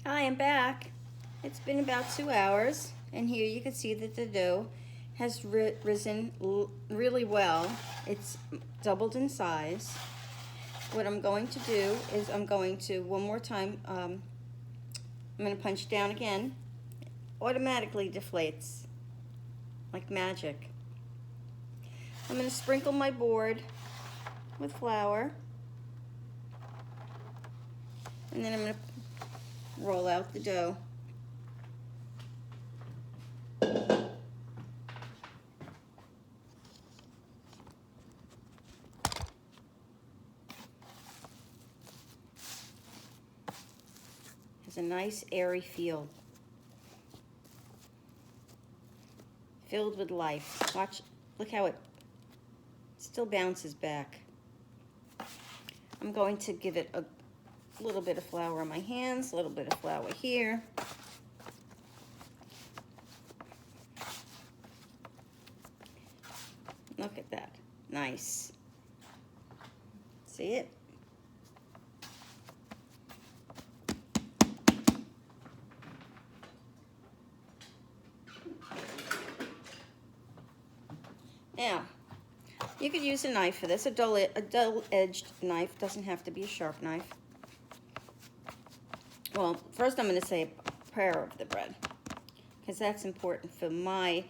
Hi, I'm back. It's been about 2 hours, and here you can see that the dough has risen really well. It's doubled in size. What I'm going to do is I'm going to, one more time, I'm going to punch down again. Automatically deflates like magic. I'm going to sprinkle my board with flour, and then I'm going to roll out the dough. Has a nice airy feel, filled with life. Watch, look how it still bounces back. I'm going to give it a little bit of flour on my hands, a little bit of flour here. Look at that, nice. See it? Now, you could use a knife for this, a dull-edged knife. Doesn't have to be a sharp knife. Well, first I'm going to say a prayer over the bread, because that's important for my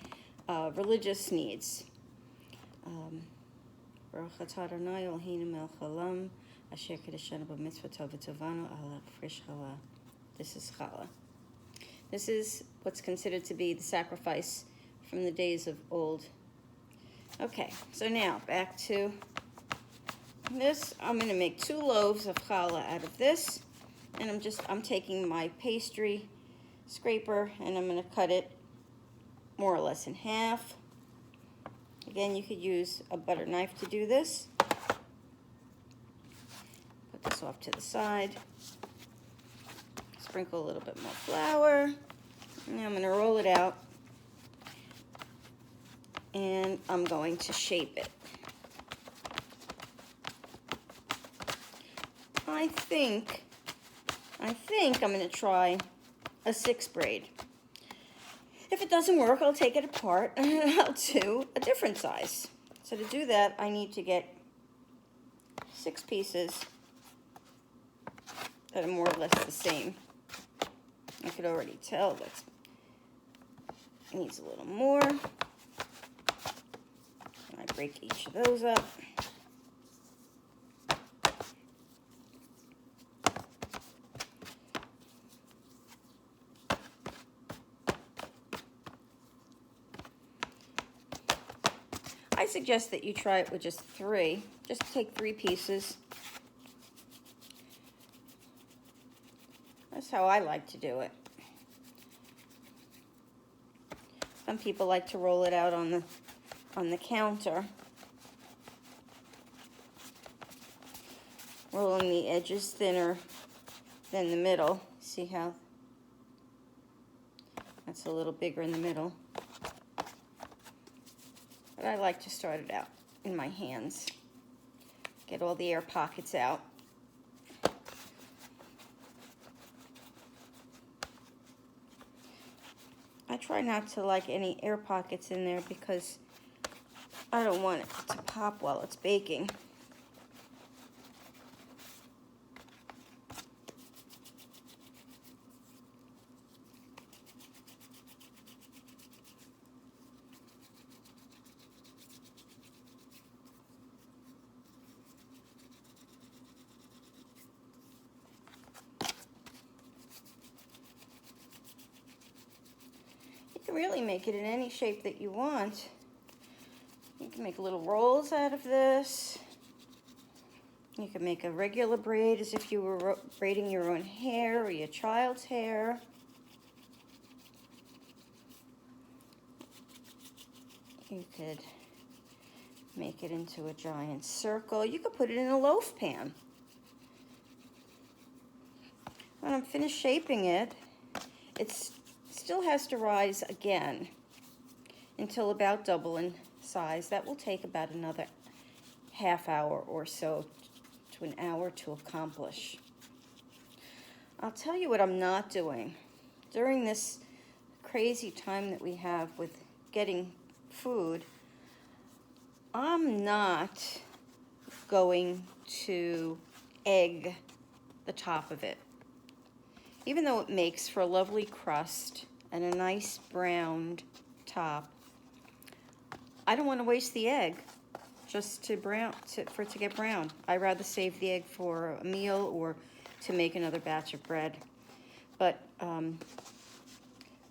religious needs. This is Challah. This is what's considered to be the sacrifice from the days of old. Okay, so now back to this. I'm going to make 2 loaves of challah out of this, and I'm taking my pastry scraper and I'm going to cut it more or less in half. Again, you could use a butter knife to do this. Put this off to the side. Sprinkle a little bit more flour. Now I'm going to roll it out, and I'm going to shape it. I think I'm going to try a 6 braid. If it doesn't work, I'll take it apart and I'll do a different size. So to do that, I need to get 6 pieces that are more or less the same. I could already tell that needs a little more. I break each of those up. I suggest that you try it with just 3. Just take 3 pieces. That's how I like to do it. Some people like to roll it out on the counter, rolling the edges thinner than the middle. See how that's a little bigger in the middle? But I like to start it out in my hands. Get all the air pockets out. I try not to like any air pockets in there because I don't want it to pop while it's baking. You can really make it in any shape that you want. You can make little rolls out of this. You can make a regular braid as if you were braiding your own hair or your child's hair. You could make it into a giant circle. You could put it in a loaf pan. When I'm finished shaping it, it still has to rise again until about double in size. That will take about another half hour or so to an hour to accomplish. I'll tell you what I'm not doing. During this crazy time that we have with getting food, I'm not going to egg the top of it. Even though it makes for a lovely crust and a nice browned top, I don't want to waste the egg just for it to get brown. I'd rather save the egg for a meal or to make another batch of bread. But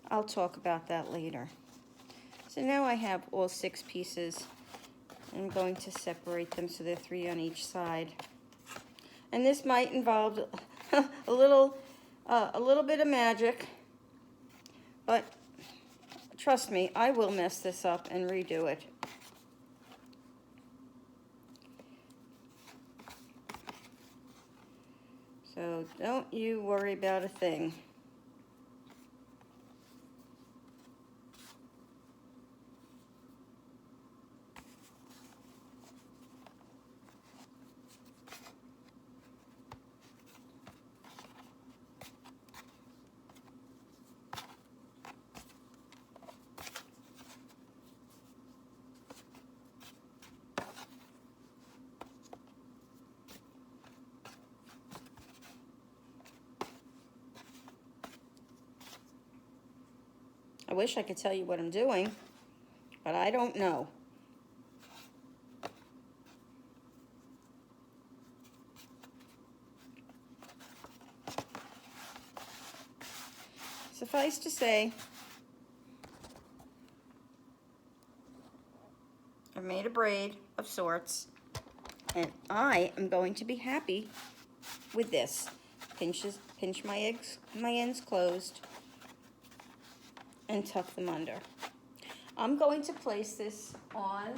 I'll talk about that later. So now I have all 6 pieces. I'm going to separate them so they're 3 on each side. And this might involve a little bit of magic, but trust me, I will mess this up and redo it. So don't you worry about a thing. I wish I could tell you what I'm doing, but I don't know. Suffice to say, I've made a braid of sorts, and I am going to be happy with this. Pinch my ends closed, and tuck them under. I'm going to place this on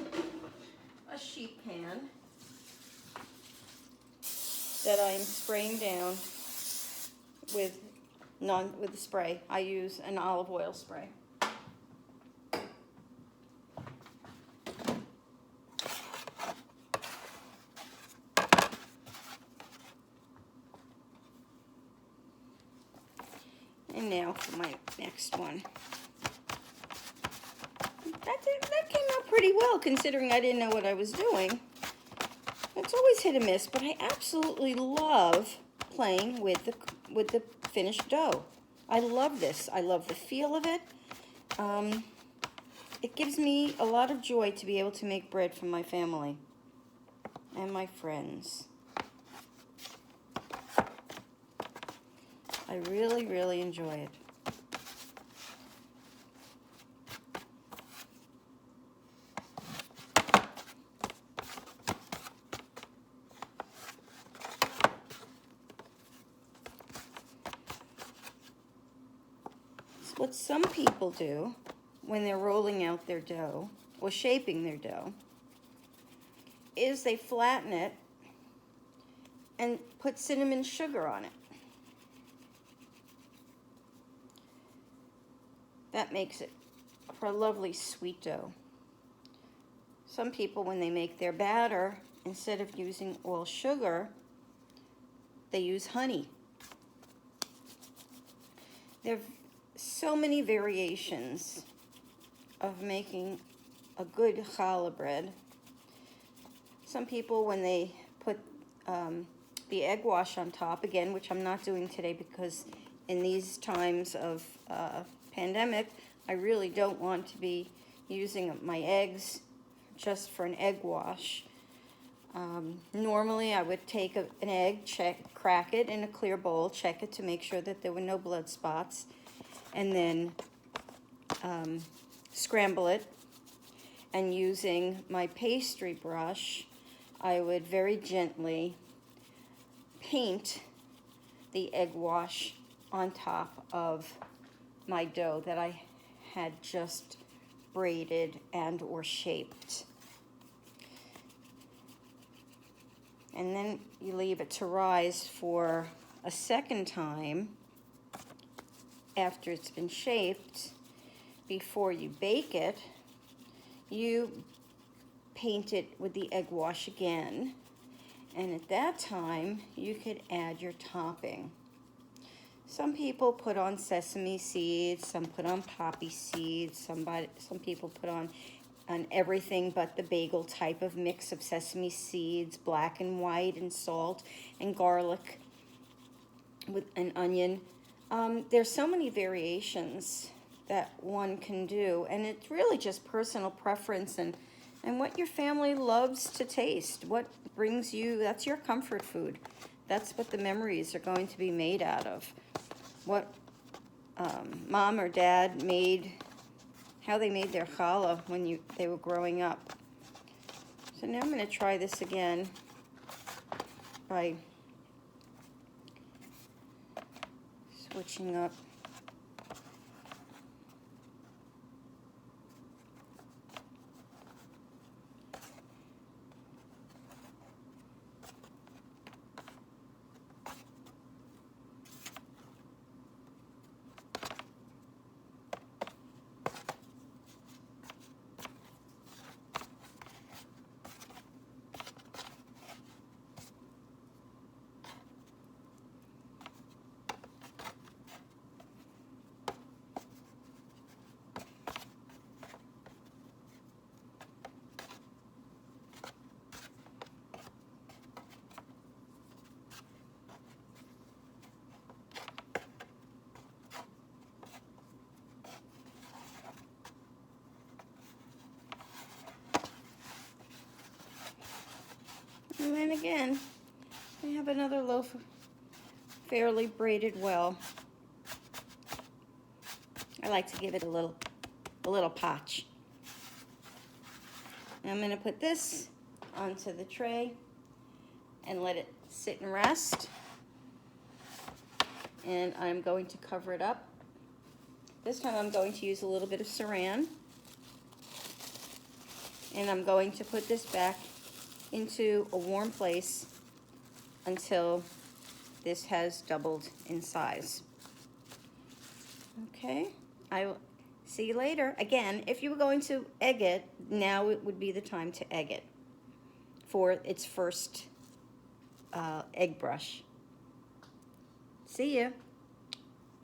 a sheet pan that I'm spraying down with the spray. I use an olive oil spray. And now for my next one. That came out pretty well considering I didn't know what I was doing. It's always hit or miss, but I absolutely love playing with the finished dough. I love this. I love the feel of it. It gives me a lot of joy to be able to make bread for my family and my friends. I really, really enjoy it. What some people do when they're rolling out their dough or shaping their dough is they flatten it and put cinnamon sugar on it. That makes it for a lovely sweet dough. Some people, when they make their batter, instead of using all sugar, they use honey. There are so many variations of making a good challah bread. Some people, when they put the egg wash on top, again, which I'm not doing today because in these times of pandemic, I really don't want to be using my eggs just for an egg wash. Normally, I would take an egg, crack it in a clear bowl, check it to make sure that there were no blood spots, and then scramble it. And using my pastry brush, I would very gently paint the egg wash on top of my dough that I had just braided and or shaped. And then you leave it to rise for a second time after it's been shaped. Before you bake it, you paint it with the egg wash again, and at that time you could add your topping. Some people put on sesame seeds, some put on poppy seeds, some people put on everything but the bagel type of mix of sesame seeds, black and white, and salt and garlic with an onion. There's so many variations that one can do, and it's really just personal preference and what your family loves to taste. What brings you, that's your comfort food. That's what the memories are going to be made out of. What mom or dad made, how they made their challah when they were growing up. So now I'm going to try this again by switching up. And then again, I have another loaf fairly braided well. I like to give it a little potch. I'm going to put this onto the tray and let it sit and rest. And I'm going to cover it up. This time I'm going to use a little bit of saran. And I'm going to put this back into a warm place until this has doubled in size. Okay, I will see you later. Again, if you were going to egg it, now it would be the time to egg it for its first egg brush. See you.